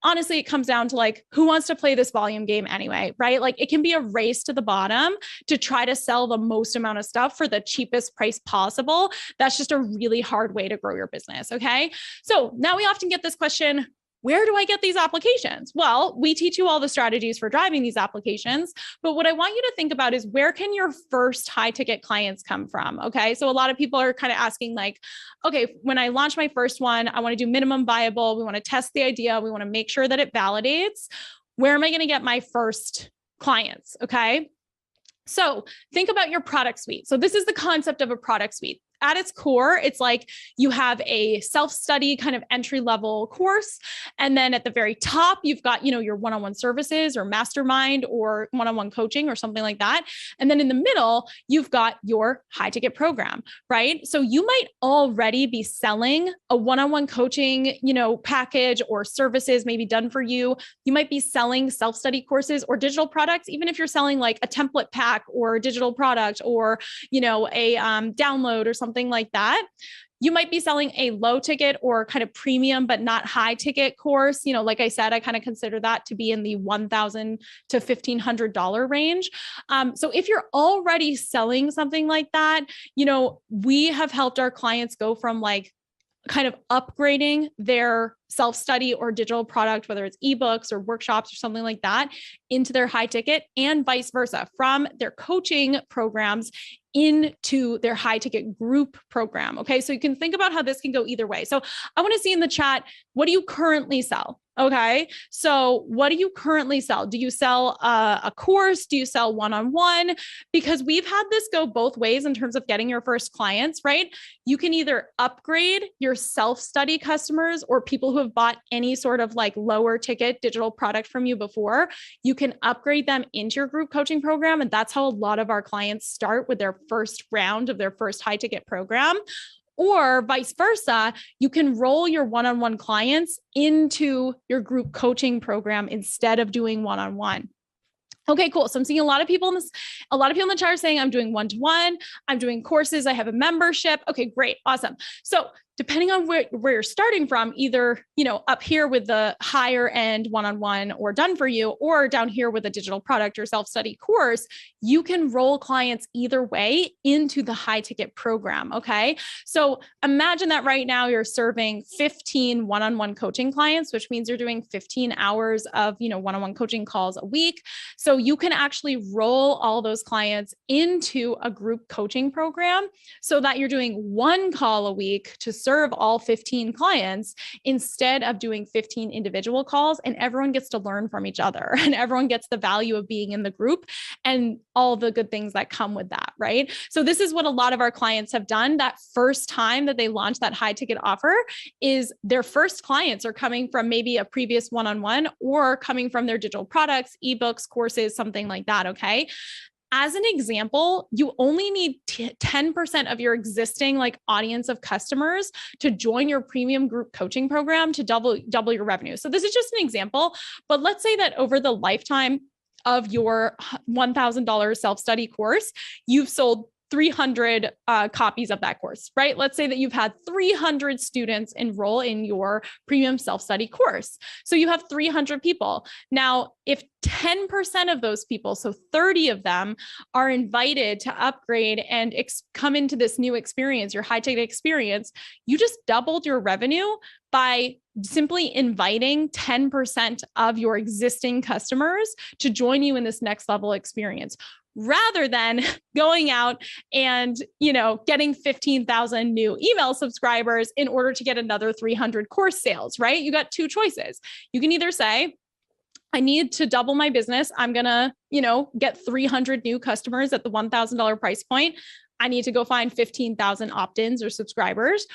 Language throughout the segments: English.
honestly, it comes down to like, who wants to play this volume game anyway, right? Like it can be a race to the bottom to try to sell the most amount of stuff for the cheapest price possible. That's just a really hard way to grow your business. Okay. So now we often get this question, where do I get these applications? Well, we teach you all the strategies for driving these applications, but what I want you to think about is where can your first high ticket clients come from? Okay. So a lot of people are kind of asking like, okay, when I launch my first one, I want to do minimum viable. We want to test the idea. We want to make sure that it validates. Where am I going to get my first clients? Okay. So think about your product suite. So this is the concept of a product suite. At its core, it's like you have a self-study kind of entry-level course. And then at the very top, you've got, your one-on-one services or mastermind or one-on-one coaching or something like that. And then in the middle, you've got your high-ticket program, right? So you might already be selling a one-on-one coaching, package or services maybe done for you. You might be selling self-study courses or digital products, even if you're selling like a template pack or a digital product or, a download or something like that. You might be selling a low ticket or kind of premium, but not high ticket course. Like I said, I kind of consider that to be in the $1,000 to $1,500 range. So if you're already selling something like that, we have helped our clients go from like kind of upgrading their self-study or digital product, whether it's ebooks or workshops or something like that, into their high ticket, and vice versa, from their coaching programs into their high ticket group program. Okay. So you can think about how this can go either way. So I want to see in the chat, what do you currently sell? Okay. So what do you currently sell? Do you sell a course? Do you sell one-on-one? Because we've had this go both ways in terms of getting your first clients, right? You can either upgrade your self-study customers or people who have bought any sort of like lower ticket digital product from you before. You can upgrade them into your group coaching program. And that's how a lot of our clients start with their first round of their first high ticket program. Or vice versa, you can roll your one-on-one clients into your group coaching program instead of doing one-on-one. Okay, cool. So I'm seeing a lot of people in the chat are saying I'm doing one-to-one, I'm doing courses, I have a membership. Okay, great. Awesome. So depending on where you're starting from, either, up here with the higher end one-on-one or done for you, or down here with a digital product or self-study course, you can roll clients either way into the high ticket program. Okay. So imagine that right now you're serving 15 one-on-one coaching clients, which means you're doing 15 hours of, one-on-one coaching calls a week. So you can actually roll all those clients into a group coaching program so that you're doing one call a week to serve all 15 clients instead of doing 15 individual calls, and everyone gets to learn from each other and everyone gets the value of being in the group and all the good things that come with that, right? So this is what a lot of our clients have done. That first time that they launch that high ticket offer is their first clients are coming from maybe a previous one-on-one or coming from their digital products, ebooks, courses, something like that. Okay. As an example, you only need 10% of your existing audience of customers to join your premium group coaching program to double your revenue. So this is just an example, but let's say that over the lifetime of your $1,000 self-study course, you've sold 300 copies of that course, right? Let's say that you've had 300 students enroll in your premium self-study course. So you have 300 people. Now, if 10% of those people, so 30 of them, are invited to upgrade and come into this new experience, your high ticket experience, you just doubled your revenue by simply inviting 10% of your existing customers to join you in this next level experience, rather than going out and, getting 15,000 new email subscribers in order to get another 300 course sales, right? You got two choices. You can either say, I need to double my business. I'm going to, get 300 new customers at the $1,000 price point. I need to go find 15,000 opt-ins or subscribers.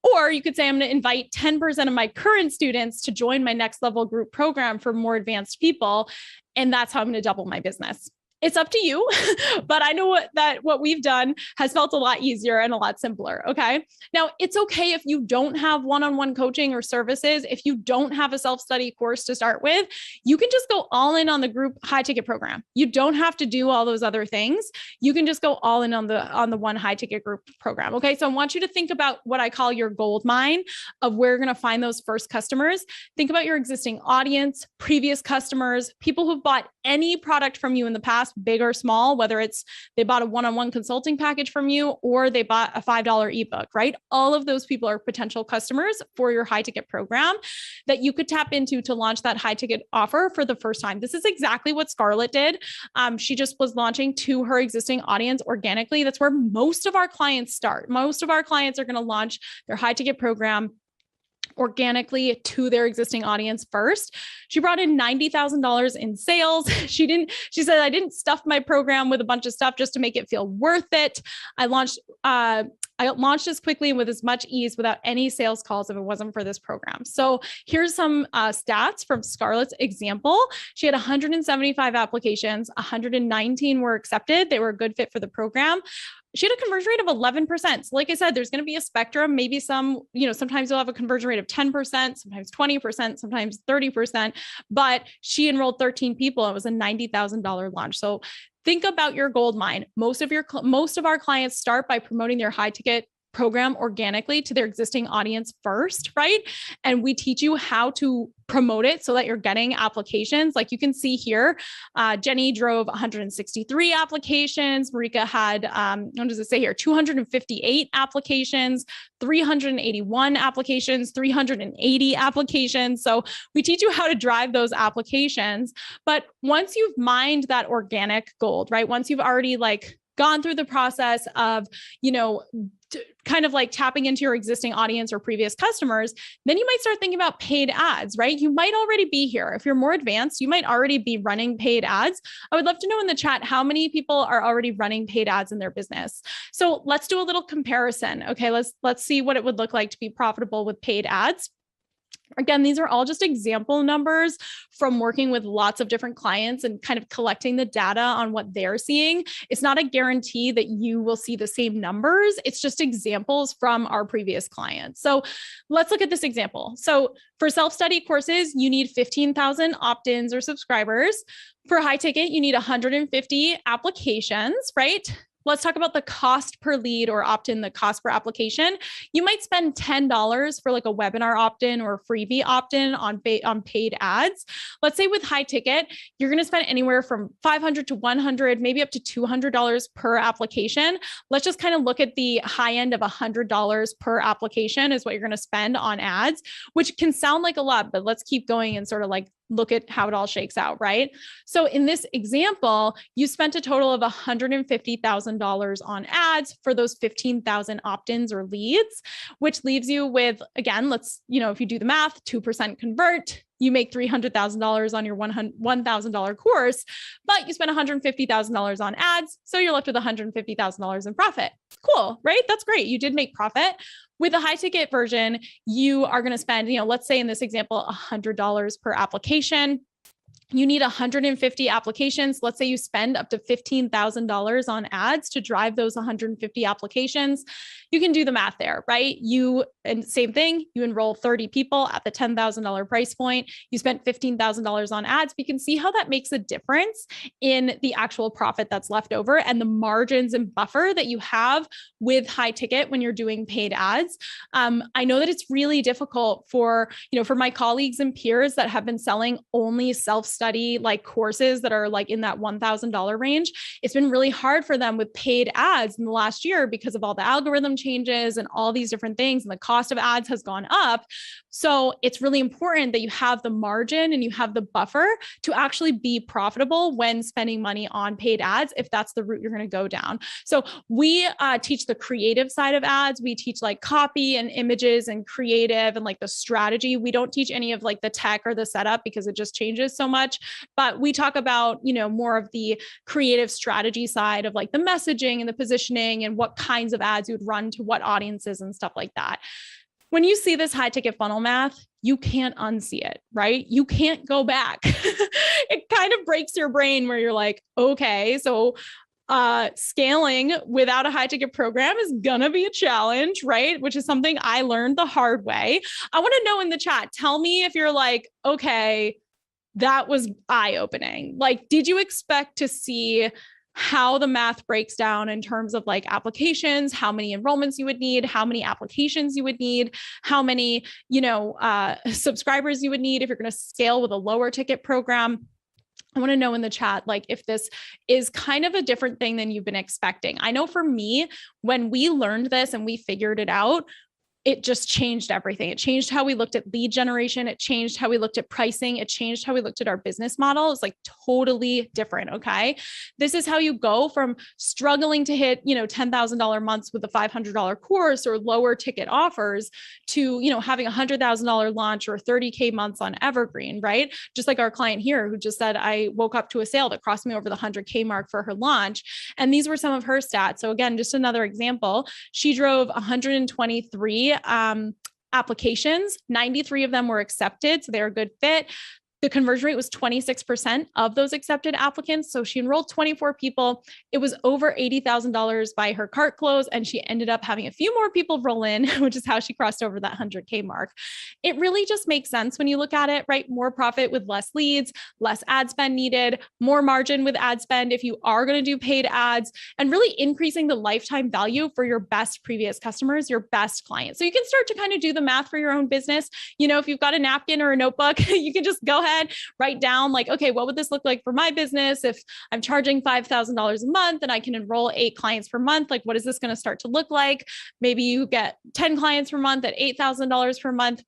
Or you could say, I'm going to invite 10% of my current students to join my next level group program for more advanced people. And that's how I'm going to double my business. It's up to you, but I know what we've done has felt a lot easier and a lot simpler. Okay. Now it's okay if you don't have one-on-one coaching or services. If you don't have a self-study course to start with, you can just go all in on the group high ticket program. You don't have to do all those other things. You can just go all in on the one high ticket group program. Okay. So I want you to think about what I call your gold mine of where you're going to find those first customers. Think about your existing audience, previous customers, people who've bought any product from you in the past, big or small, whether it's they bought a one-on-one consulting package from you or they bought a $5 ebook, right? All of those people are potential customers for your high ticket program that you could tap into to launch that high ticket offer for the first time. This is exactly what Scarlett did. She just was launching to her existing audience organically. That's where most of our clients start. Most of our clients are going to launch their high ticket program organically to their existing audience first. She brought in $90,000 in sales. She said, I didn't stuff my program with a bunch of stuff just to make it feel worth it. I launched this quickly and with as much ease without any sales calls if it wasn't for this program. So here's some stats from Scarlett's example. She had 175 applications, 119 were accepted. They were a good fit for the program. She had a conversion rate of 11%. So like I said, there's going to be a spectrum. Maybe sometimes you'll have a conversion rate of 10%, sometimes 20%, sometimes 30%, but she enrolled 13 people. It was a $90,000 launch. So think about your gold mine. Most of our clients start by promoting their high ticket program organically to their existing audience first, right? And we teach you how to promote it so that you're getting applications. Like you can see here, Jenny drove 163 applications. Marika had, what does it say here? 258 applications, 381 applications, 380 applications. So we teach you how to drive those applications. But once you've mined that organic gold, right? Once you've already gone through the process of, kind of like tapping into your existing audience or previous customers, then you might start thinking about paid ads, right? You might already be here. If you're more advanced, you might already be running paid ads. I would love to know in the chat how many people are already running paid ads in their business. So let's do a little comparison. Okay, let's see what it would look like to be profitable with paid ads. Again, these are all just example numbers from working with lots of different clients and kind of collecting the data on what they're seeing. It's not a guarantee that you will see the same numbers. It's just examples from our previous clients. So let's look at this example. So for self-study courses, you need 15,000 opt-ins or subscribers. For high ticket, you need 150 applications, right? Let's talk about the cost per lead or opt-in, the cost per application. You might spend $10 for like a webinar opt-in or freebie opt-in on paid ads. Let's say with high ticket, you're going to spend anywhere from $500 to $100, maybe up to $200 per application. Let's just kind of look at the high end of $100 per application is what you're going to spend on ads, which can sound like a lot, but let's keep going and sort of look at how it all shakes out, right? So in this example, you spent a total of $150,000 on ads for those 15,000 opt-ins or leads, which leaves you with, again, if you do the math, 2% convert, you make $300,000 on your $1,000 course, but you spent $150,000 on ads. So you're left with $150,000 in profit. Cool, right? That's great. You did make profit. With a high ticket version, you are going to spend, let's say in this example, $100 per application. You need 150 applications. Let's say you spend up to $15,000 on ads to drive those 150 applications. You can do the math there, right? And same thing, you enroll 30 people at the $10,000 price point. You spent $15,000 on ads. You can see how that makes a difference in the actual profit that's left over and the margins and buffer that you have with high ticket when you're doing paid ads. I know that it's really difficult for my colleagues and peers that have been selling only self-study courses that are in that $1,000 range. It's been really hard for them with paid ads in the last year because of all the algorithm changes and all these different things, and the cost of ads has gone up. So it's really important that you have the margin and you have the buffer to actually be profitable when spending money on paid ads, if that's the route you're going to go down. So we teach the creative side of ads. We teach copy and images and creative and the strategy. We don't teach any of the tech or the setup because it just changes so much, but we talk about, more of the creative strategy side of the messaging and the positioning and what kinds of ads you would run to what audiences and stuff like that. when you see this high ticket funnel math, you can't unsee it, right? You can't go back. It kind of breaks your brain where you're like, okay, so scaling without a high ticket program is gonna be a challenge, right? Which is something I learned the hard way. I want to know in the chat, tell me if you're like, okay, that was eye-opening. Like, did you expect to see how the math breaks down in terms of like applications, how many enrollments you would need, how many applications you would need, how many, subscribers you would need if you're going to scale with a lower ticket program? I want to know in the chat, like, if this is kind of a different thing than you've been expecting. I know for me, when we learned this and we figured it out, it just changed everything. It changed how we looked at lead generation. It changed how we looked at pricing. It changed how we looked at our business model. It's like totally different. Okay. This is how you go from struggling to hit, $10,000 months with a $500 course or lower ticket offers to, having a $100,000 launch or 30K months on Evergreen, right? Just like our client here who just said, I woke up to a sale that crossed me over the 100K mark for her launch. And these were some of her stats. So again, just another example, she drove 123 applications. 93 of them were accepted. So they're a good fit. The conversion rate was 26% of those accepted applicants. So she enrolled 24 people. It was over $80,000 by her cart close. And she ended up having a few more people roll in, which is how she crossed over that 100K mark. It really just makes sense when you look at it, right? More profit with less leads, less ad spend needed, more margin with ad spend if you are going to do paid ads, and really increasing the lifetime value for your best previous customers, your best clients. So you can start to kind of do the math for your own business. If you've got a napkin or a notebook, you can just go ahead, write down like, okay, what would this look like for my business? If I'm charging $5,000 a month and I can enroll 8 clients per month, like what is this going to start to look like? Maybe you get 10 clients per month at $8,000 per month.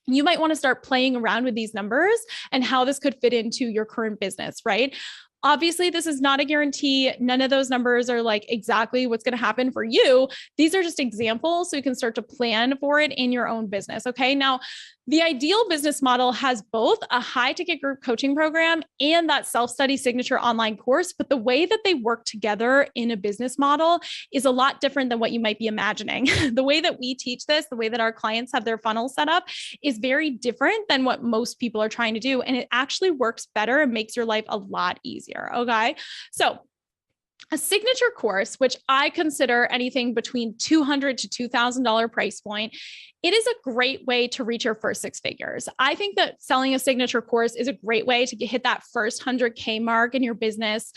You might want to start playing around with these numbers and how this could fit into your current business, right? Obviously, this is not a guarantee. None of those numbers are like exactly what's going to happen for you. These are just examples so you can start to plan for it in your own business. Okay. Now, the ideal business model has both a high ticket group coaching program and that self-study signature online course. But the way that they work together in a business model is a lot different than what you might be imagining. The way that we teach this, the way that our clients have their funnel set up is very different than what most people are trying to do. And it actually works better and makes your life a lot easier. Okay. So a signature course, which I consider anything between $200 to $2,000 price point, it is a great way to reach your first 6 figures. I think that selling a signature course is a great way to hit that first 100K mark in your business.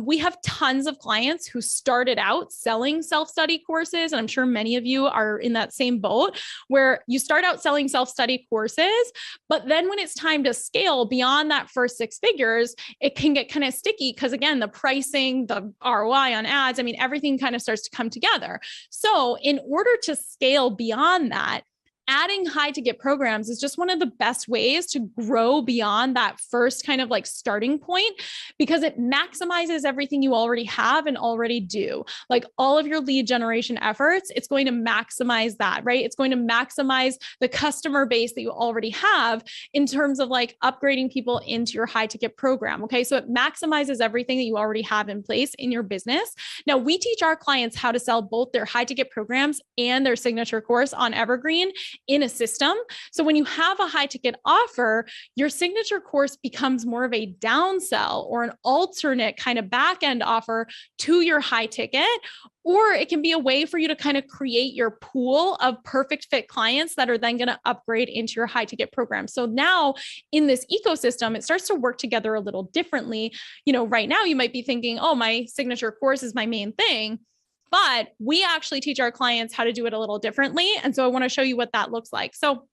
We have tons of clients who started out selling self-study courses, and I'm sure many of you are in that same boat where you start out selling self-study courses, but then when it's time to scale beyond that first 6 figures, it can get kind of sticky because again, the pricing, the ROI on ads, everything kind of starts to come together. So in order to scale beyond that, adding high ticket programs is just one of the best ways to grow beyond that first kind of like starting point, because it maximizes everything you already have and already do. Like all of your lead generation efforts, it's going to maximize that, right? It's going to maximize the customer base that you already have in terms of like upgrading people into your high ticket program. Okay. So it maximizes everything that you already have in place in your business. Now we teach our clients how to sell both their high ticket programs and their signature course on Evergreen in a system. So when you have a high ticket offer, your signature course becomes more of a downsell or an alternate kind of back end offer to your high ticket. Or it can be a way for you to kind of create your pool of perfect fit clients that are then going to upgrade into your high ticket program. So now in this ecosystem, it starts to work together a little differently. Right now you might be thinking, oh, my signature course is my main thing. But we actually teach our clients how to do it a little differently. And so I want to show you what that looks like. So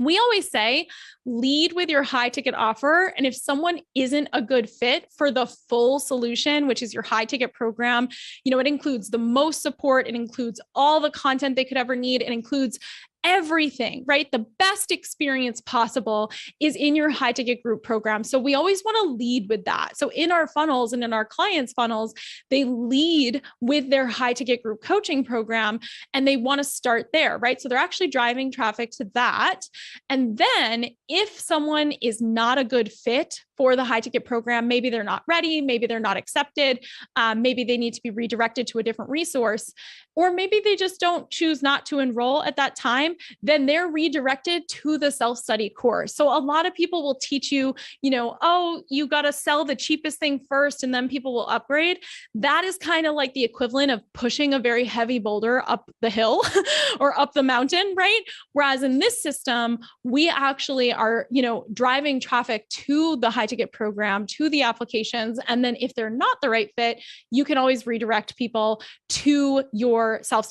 we always say, lead with your high ticket offer. And if someone isn't a good fit for the full solution, which is your high ticket program, it includes the most support. It includes all the content they could ever need. It includes everything, right? The best experience possible is in your high ticket group program. So we always want to lead with that. So in our funnels and in our clients' funnels, they lead with their high ticket group coaching program and they want to start there, right? So they're actually driving traffic to that. And then if someone is not a good fit for the high ticket program. Maybe they're not ready. Maybe they're not accepted. Maybe they need to be redirected to a different resource, or maybe they just don't choose not to enroll at that time. Then they're redirected to the self-study course. So a lot of people will teach you, oh, you got to sell the cheapest thing first and then people will upgrade. That is kind of like the equivalent of pushing a very heavy boulder up the hill or up the mountain, right? Whereas in this system, we actually are, driving traffic to the high ticket program, to the applications. And then if they're not the right fit, you can always redirect people to your self-study